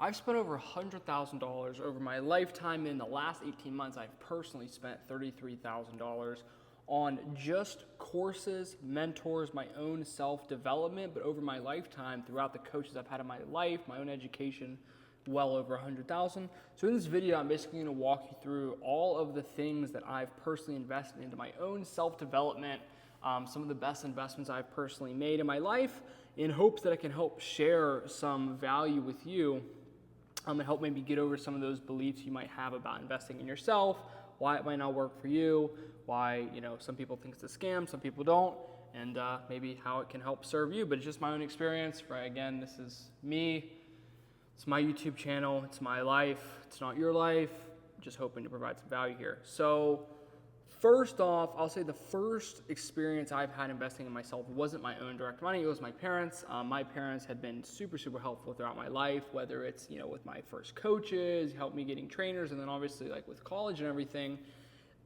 I've spent over $100,000 over my lifetime. In the last 18 months, I've personally spent $33,000 on just courses, mentors, my own self-development. But over my lifetime, throughout the coaches I've had in my life, my own education, well over 100,000. So in this video, I'm basically going to walk you through all of the things that I've personally invested into my own self-development, some of the best investments I've personally made in my life, in hopes that I can help share some value with you, and help maybe get over some of those beliefs you might have about investing in yourself, why it might not work for you, why some people think it's a scam, some people don't, and maybe how it can help serve you. But it's just my own experience, right? Again, this is me. It's my YouTube channel. It's my life. It's not your life. Just hoping to provide some value here. So first off, I'll say the first experience I've had investing in myself wasn't my own direct money. It was my parents. My parents had been super, super helpful throughout my life, whether it's, with my first coaches, helped me getting trainers, and then obviously like with college and everything.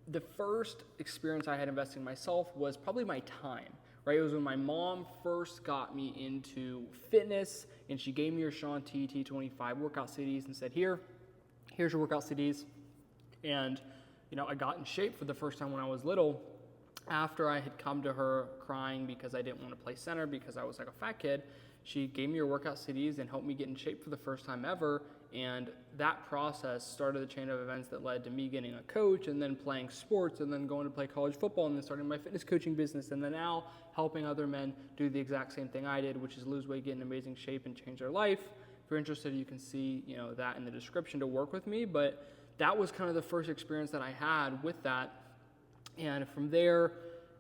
The first experience I had investing in myself was probably my time, right? It was when my mom first got me into fitness, and she gave me her Sean T25 workout CDs and said, here's your workout CDs. And I got in shape for the first time when I was little, after I had come to her crying because I didn't want to play center because I was like a fat kid. She gave me her workout CDs and helped me get in shape for the first time ever. And that process started the chain of events that led to me getting a coach, and then playing sports, and then going to play college football, and then starting my fitness coaching business, and then now helping other men do the exact same thing I did, which is lose weight, get in amazing shape, and change their life. If you're interested, you can see that in the description to work with me. But that was kind of the first experience that I had with that. And from there,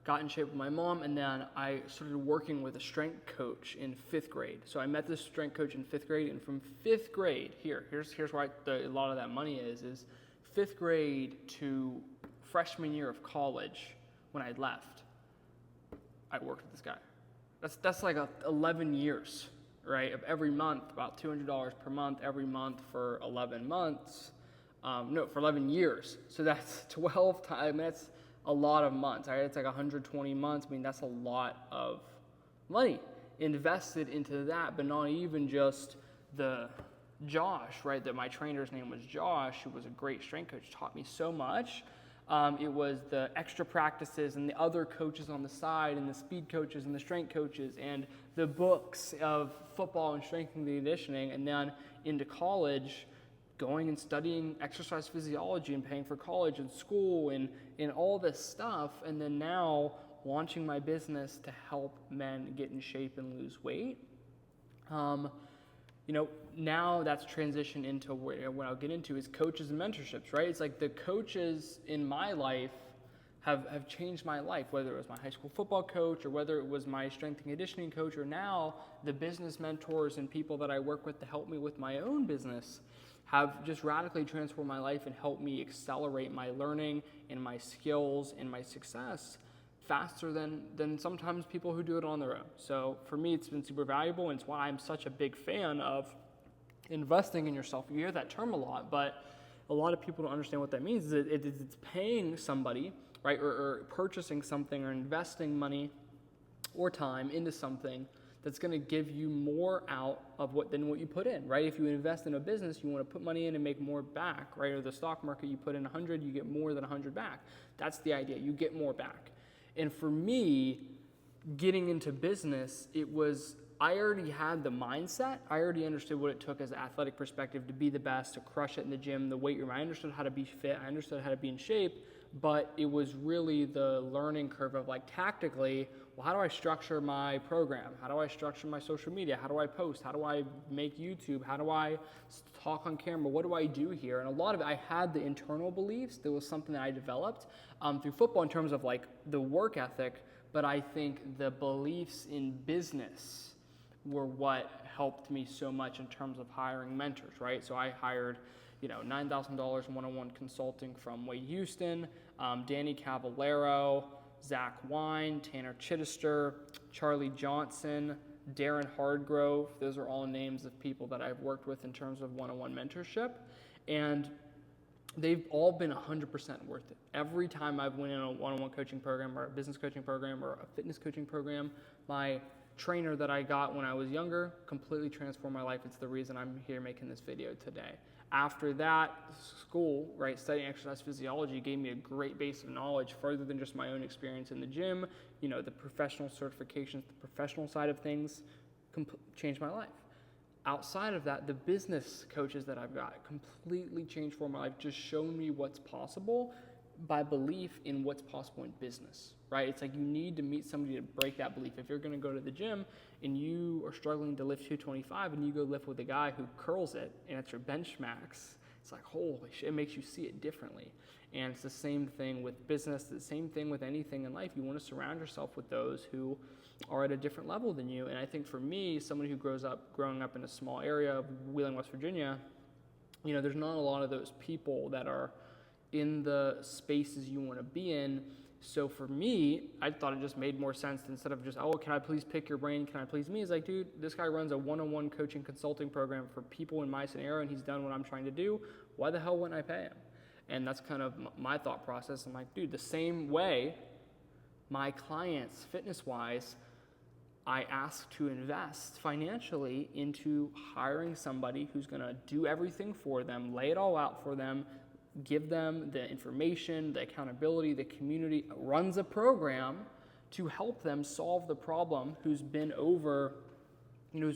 got in shape with my mom, and then I started working with a strength coach in 5th grade. So I met this strength coach in 5th grade, and from 5th grade, here's where a lot of that money is 5th grade to freshman year of college, when I left, I worked with this guy. That's like 11 years, right, of every month, about $200 per month, every month for 11 months. For 11 years. So that's 12 times, that's a lot of months. Right? It's like 120 months. I mean, that's a lot of money invested into that, but not even just the Josh, right? That my trainer's name was Josh, who was a great strength coach, taught me so much. It was the extra practices and the other coaches on the side, and the speed coaches and the strength coaches, and the books of football and strength and conditioning. And then into college, going and studying exercise physiology and paying for college and school and all this stuff, and then now launching my business to help men get in shape and lose weight. Now that's transitioned into what I'll get into is coaches and mentorships, right? It's like the coaches in my life have changed my life, whether it was my high school football coach or whether it was my strength and conditioning coach, or now the business mentors and people that I work with to help me with my own business have just radically transformed my life and helped me accelerate my learning and my skills and my success faster than sometimes people who do it on their own. So for me, it's been super valuable, and it's why I'm such a big fan of investing in yourself. You hear that term a lot, but a lot of people don't understand what that means. It's paying somebody, right, or purchasing something or investing money or time into something that's going to give you more out of than what you put in, right? If you invest in a business, you want to put money in and make more back, right? Or the stock market, you put in 100, you get more than 100 back. That's the idea. You get more back. And for me, getting into business, I already had the mindset. I already understood what it took as an athletic perspective to be the best, to crush it in the gym, the weight room. I understood how to be fit. I understood how to be in shape. But it was really the learning curve of tactically, well, how do I structure my program? How do I structure my social media? How do I post? How do I make YouTube? How do I talk on camera? What do I do here? And a lot of it, I had the internal beliefs. There was something that I developed through football in terms of the work ethic, but I think the beliefs in business were what helped me so much in terms of hiring mentors, right? So I hired $9,000 one-on-one consulting from Wade Houston, Danny Cavallero, Zach Wine, Tanner Chittister, Charlie Johnson, Darren Hardgrove. Those are all names of people that I've worked with in terms of one-on-one mentorship. And they've all been 100% worth it. Every time I've went in a one-on-one coaching program or a business coaching program or a fitness coaching program, my trainer that I got when I was younger completely transformed my life. It's the reason I'm here making this video today. After that, school, right, studying exercise physiology gave me a great base of knowledge further than just my own experience in the gym. You know, the professional certifications, the professional side of things changed my life. Outside of that, the business coaches that I've got completely changed for my life, just shown me what's possible by belief in what's possible in business, right? It's like you need to meet somebody to break that belief. If you're going to go to the gym and you are struggling to lift 225 and you go lift with a guy who curls it and it's your bench max, it's like, holy shit, it makes you see it differently. And it's the same thing with business, the same thing with anything in life. You want to surround yourself with those who are at a different level than you. And I think for me, someone who growing up in a small area of Wheeling, West Virginia, you know, there's not a lot of those people that are in the spaces you want to be in. So for me, I thought it just made more sense instead of just, oh, can I please pick your brain? Can I please me? It's like, dude, this guy runs a one-on-one coaching consulting program for people in my scenario, and he's done what I'm trying to do. Why the hell wouldn't I pay him? And that's kind of my thought process. I'm like, dude, the same way my clients, fitness-wise, I ask to invest financially into hiring somebody who's going to do everything for them, lay it all out for them, give them the information, the accountability, the community, runs a program to help them solve the problem, who's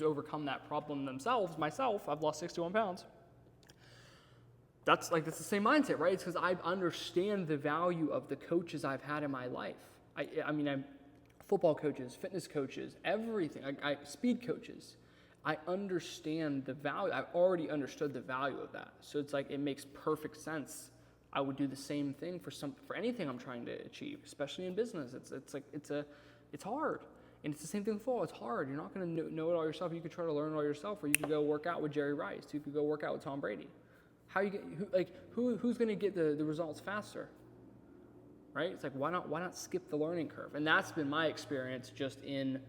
overcome that problem themselves. Myself, I've lost 61 pounds. That's the same mindset, right? It's because I understand the value of the coaches I've had in my life. I'm football coaches, fitness coaches, everything, speed coaches. I understand the value. I've already understood the value of that. So it's like, it makes perfect sense. I would do the same thing for anything I'm trying to achieve, especially in business. It's hard. And it's the same thing with football. It's hard. You're not going to know it all yourself. You could try to learn it all yourself, or you could go work out with Jerry Rice. You could go work out with Tom Brady. Who's going to get the results faster? Right? It's like, why not skip the learning curve? And that's been my experience just in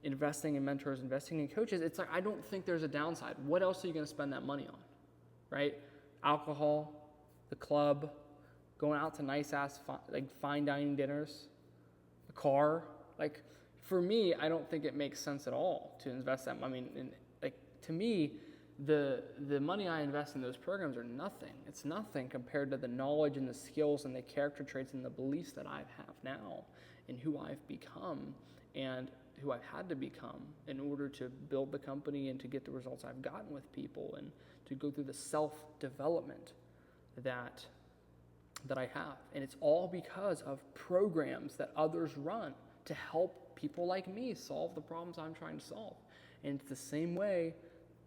investing in mentors, investing in coaches. It's like, I don't think there's a downside. What else are you going to spend that money on, right? Alcohol, the club, going out to nice ass fine dining dinners, the car. Like, for me, I don't think it makes sense at all to invest that. To me, the money I invest in those programs are nothing. It's nothing compared to the knowledge and the skills and the character traits and the beliefs that I have now and who I've become and who I've had to become in order to build the company and to get the results I've gotten with people and to go through the self-development that I have. And it's all because of programs that others run to help people like me solve the problems I'm trying to solve. And it's the same way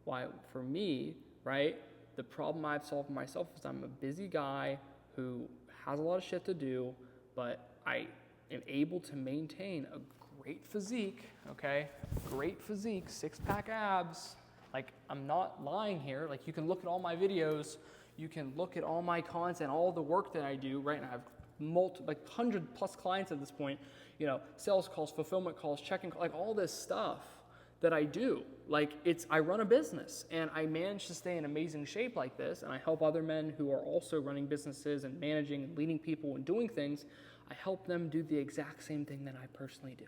why, for me, right, the problem I've solved for myself is I'm a busy guy who has a lot of shit to do, but I am able to maintain a great physique, okay? Great physique, six-pack abs. Like, I'm not lying here. Like, you can look at all my videos. You can look at all my content, all the work that I do, right? And I have 100+ clients at this point. You know, sales calls, fulfillment calls, checking, like all this stuff that I do. Like, I run a business, and I manage to stay in amazing shape like this, and I help other men who are also running businesses and managing and leading people and doing things. I help them do the exact same thing that I personally do.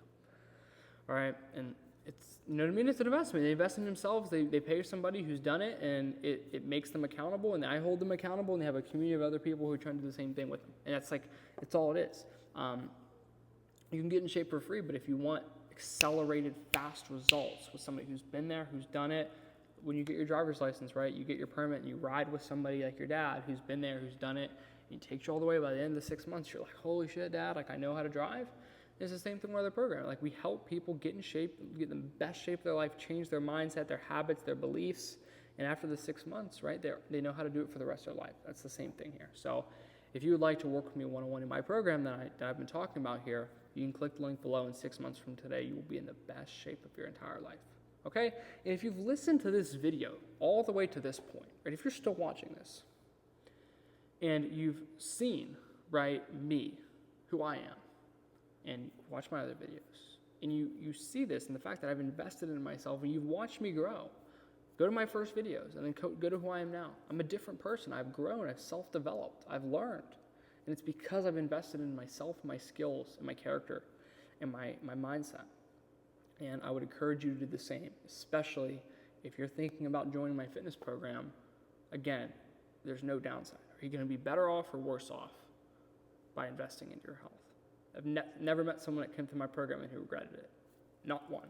All right, and it's, you know what I mean? It's an investment. They invest in themselves. They pay somebody who's done it, and it makes them accountable, and I hold them accountable, and they have a community of other people who are trying to do the same thing with them. And it's all it is. You can get in shape for free, but if you want accelerated, fast results with somebody who's been there, who's done it, when you get your driver's license, right, you get your permit, and you ride with somebody like your dad who's been there, who's done it, and he takes you all the way. By the end of the 6 months, you're like, holy shit, Dad, like, I know how to drive. It's the same thing with our program. Like, we help people get in shape, get in the best shape of their life, change their mindset, their habits, their beliefs. And after the 6 months, right, they know how to do it for the rest of their life. That's the same thing here. So if you would like to work with me one-on-one in my program that I've been talking about here, you can click the link below. In 6 months from today, you will be in the best shape of your entire life. Okay? And if you've listened to this video all the way to this point, right, if you're still watching this, and you've seen, right, me, who I am, and watch my other videos, and you see this and the fact that I've invested in myself, and you've watched me grow. Go to my first videos, and then go to who I am now. I'm a different person. I've grown. I've self-developed. I've learned. And it's because I've invested in myself, my skills, and my character, and my mindset. And I would encourage you to do the same, especially if you're thinking about joining my fitness program. Again, there's no downside. Are you going to be better off or worse off by investing into your health? I've never met someone that came through my program and who regretted it. Not one.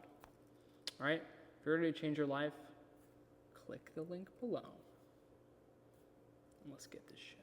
All right? If you're ready to change your life, click the link below. And let's get this shit.